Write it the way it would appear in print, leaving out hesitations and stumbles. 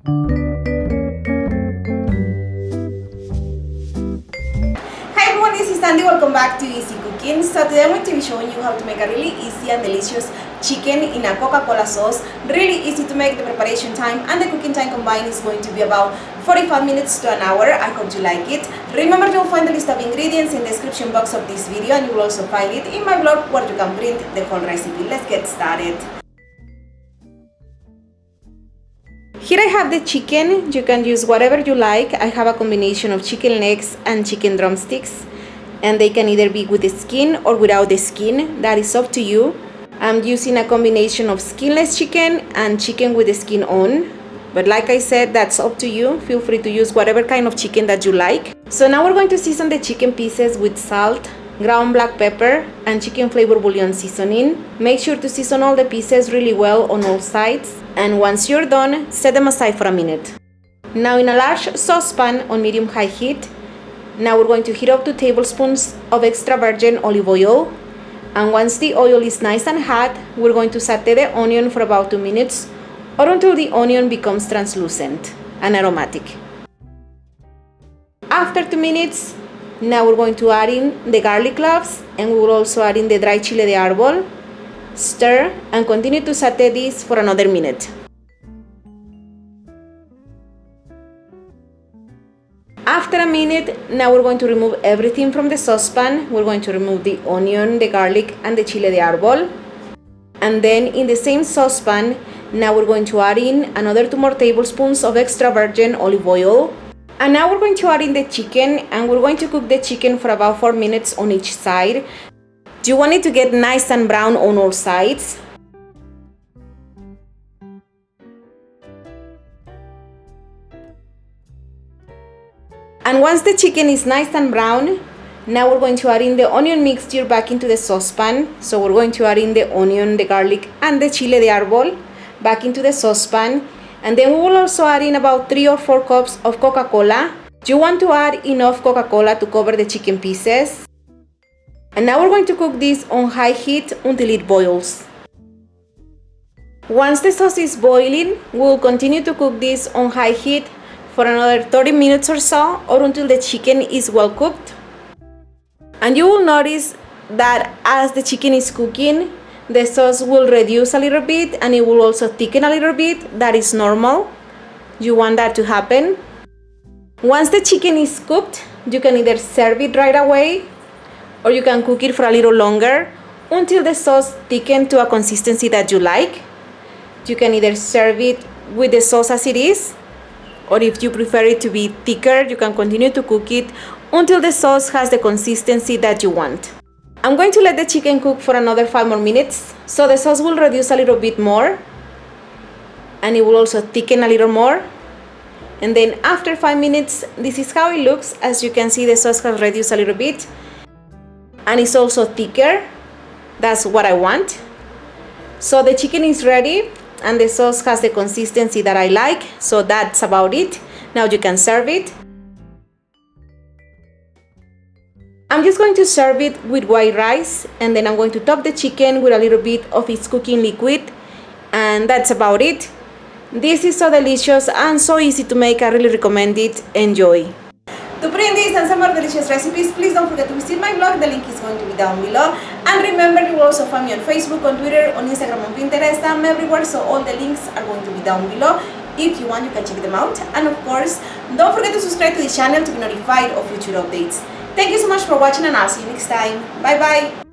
Hi everyone, this is Sandy. Welcome back to Easy Cooking. So today I'm going to be showing you how to make a really easy and delicious chicken in a Coca Cola sauce. Really easy to make. The preparation time and the cooking time combined is going to be about 45 minutes to an hour. I hope you like it. Remember, you'll find the list of ingredients in the description box of this video, and you will also find it in my blog where you can print the whole recipe. Let's get started. Here I have the chicken. You can use whatever you like. I have a combination of chicken legs and chicken drumsticks, and they can either be with the skin or without the skin. That is up to you. I'm using a combination of skinless chicken and chicken with the skin on, but like I said, that's up to you. Feel free to use whatever kind of chicken that you like. So now we're going to season the chicken pieces with salt, ground black pepper, and chicken flavor bouillon seasoning. Make sure to season all the pieces really well on all sides, and once you're done, set them aside for a minute. Now in a large saucepan on medium-high heat, now we're going to heat up 2 tablespoons of extra virgin olive oil, and once the oil is nice and hot, we're going to saute the onion for about 2 minutes or until the onion becomes translucent and aromatic. After 2 minutes, now we're going to add in the garlic cloves, and we will also add in the dry chile de árbol. Stir and continue to saute this for another minute. After a minute, now we're going to remove everything from the saucepan. We're going to remove the onion, the garlic, and the chile de árbol. And then in the same saucepan, now we're going to add in another 2 more tablespoons of extra virgin olive oil. And now we're going to add in the chicken, and we're going to cook the chicken for about 4 minutes on each side. You want it to get nice and brown on all sides. And once the chicken is nice and brown, now we're going to add in the onion mixture back into the saucepan. So we're going to add in the onion, the garlic, and the chile de árbol back into the saucepan. And then we will also add in about 3 or 4 cups of Coca Cola. You want to add enough Coca Cola to cover the chicken pieces. And now we're going to cook this on high heat until it boils. Once the sauce is boiling, we'll continue to cook this on high heat for another 30 minutes or so, or until the chicken is well cooked. And you will notice that as the chicken is cooking, the sauce will reduce a little bit and it will also thicken a little bit. That is normal. You want that to happen. Once the chicken is cooked, you can either serve it right away, or you can cook it for a little longer until the sauce thickens to a consistency that you like. You can either serve it with the sauce as it is, or if you prefer it to be thicker, you can continue to cook it until the sauce has the consistency that you want. I'm going to let the chicken cook for another 5 more minutes, so the sauce will reduce a little bit more and it will also thicken a little more. And then after 5 minutes, this is how it looks. As you can see, the sauce has reduced a little bit and it's also thicker. That's what I want. So the chicken is ready and the sauce has the consistency that I like. So that's about it. Now you can serve it. I'm just going to serve it with white rice, and then I'm going to top the chicken with a little bit of its cooking liquid, and that's about it. This is so delicious and so easy to make. I really recommend it. Enjoy. To print this and some more delicious recipes, please don't forget to visit my blog. The link is going to be down below. And remember, you will also find me on Facebook, on Twitter, on Instagram, on Pinterest. I'm everywhere, so all the links are going to be down below. If you want, you can check them out. And of course, don't forget to subscribe to the channel to be notified of future updates. Thank you so much for watching, and I'll see you next time. Bye bye.